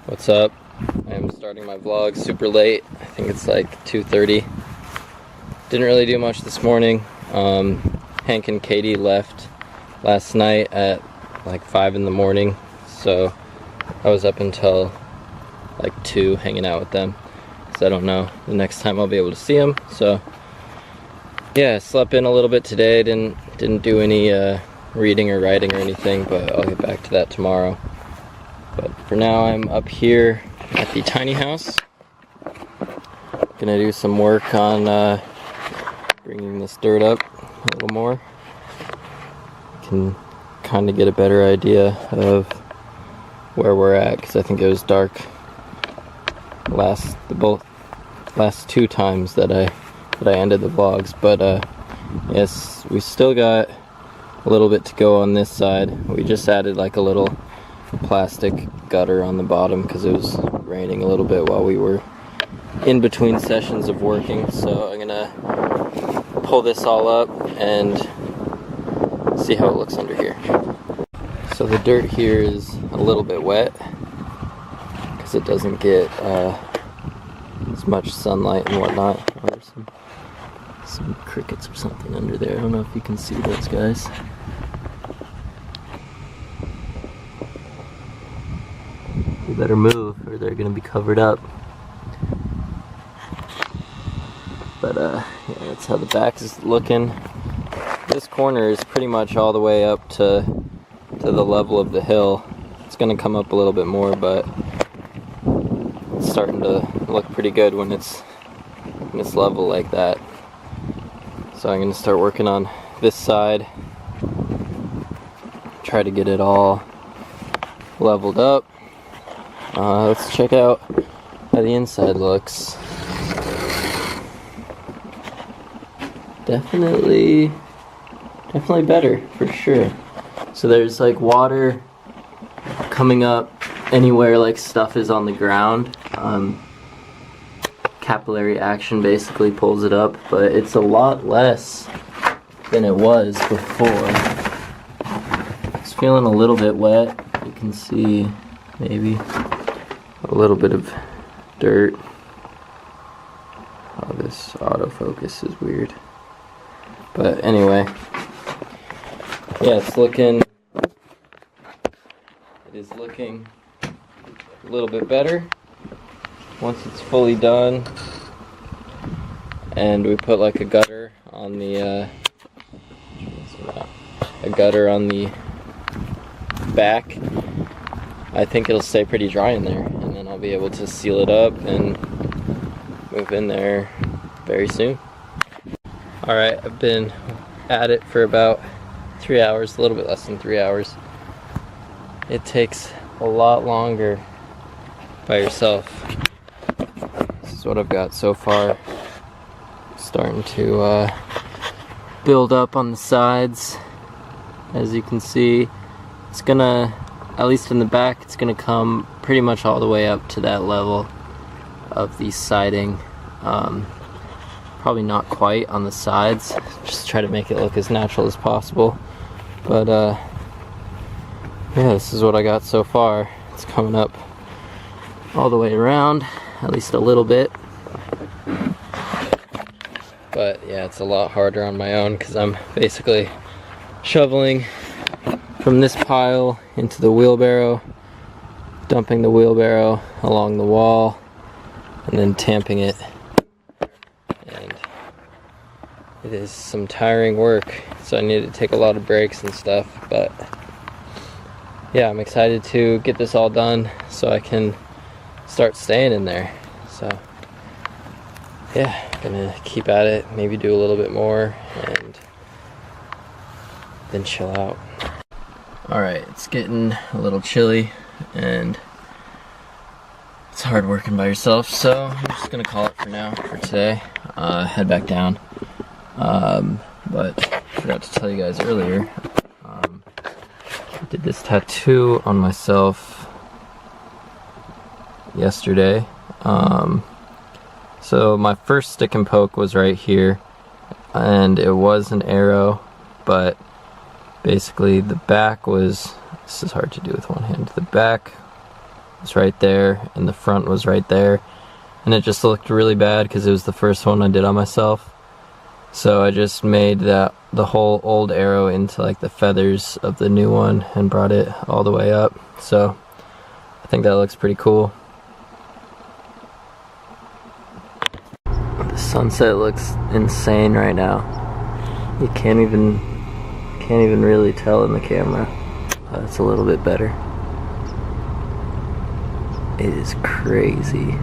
What's up? I am starting my vlog super late. I think it's like 2:30. Didn't really do much this morning. Hank and Katie left last night at like 5 in the morning, so I was up until like 2 hanging out with them, because I don't know the next time I'll be able to see them. So yeah, I slept in a little bit today. Didn't do any reading or writing or anything, but I'll get back to that tomorrow. But for now, I'm up here at the tiny house. Gonna do some work on bringing this dirt up a little more. Can kind of get a better idea of where we're at, because I think it was dark both last two times that I ended the vlogs. But yes, we still got a little bit to go on this side. We just added like a little plastic gutter on the bottom because it was raining a little bit while we were in between sessions of working. So I'm gonna pull this all up and see how it looks under here. So the dirt here is a little bit wet because it doesn't get as much sunlight and whatnot. Oh, there's some crickets or something under there. I don't know if you can see those guys. You better move or they're gonna be covered up. But yeah, that's how the back is looking. This corner is pretty much all the way up to the level of the hill. It's gonna come up a little bit more, but it's starting to look pretty good when it's level like that. So I'm gonna start working on this side, try to get it all leveled up. Let's check out how the inside looks. Definitely better, for sure. So there's like water coming up anywhere like stuff is on the ground. Capillary action basically pulls it up, but it's a lot less than it was before. It's feeling a little bit wet. You can see maybe a little bit of dirt. Oh, this autofocus is weird. But anyway, yeah, it is looking a little bit better once it's fully done. And we put like a gutter on the back. I think it'll stay pretty dry in there, and then I'll be able to seal it up and move in there very soon. Alright, I've been at it for about 3 hours, a little bit less than 3 hours. It takes a lot longer by yourself. This is what I've got so far. Starting to build up on the sides. As you can see, it's gonna, at least in the back, it's gonna come pretty much all the way up to that level of the siding. Probably not quite on the sides, just try to make it look as natural as possible. But yeah, this is what I got so far. It's coming up all the way around, at least a little bit. But yeah, it's a lot harder on my own because I'm basically shoveling from this pile into the wheelbarrow, dumping the wheelbarrow along the wall, and then tamping it. And it is some tiring work, so I need to take a lot of breaks and stuff. But yeah, I'm excited to get this all done so I can start staying in there. So yeah, gonna keep at it, maybe do a little bit more, and then chill out. Alright, it's getting a little chilly, and it's hard working by yourself, so I'm just gonna call it for now, for today. Head back down. But I forgot to tell you guys earlier, I did this tattoo on myself yesterday. So my first stick and poke was right here, and it was an arrow, but basically the back was, this is hard to do with one hand, the back was right there and the front was right there, and it just looked really bad because it was the first one I did on myself. So I just made the whole old arrow into like the feathers of the new one and brought it all the way up. So I think that looks pretty cool. The sunset looks insane right now. You can't even really tell in the camera. It's a little bit better. It is crazy.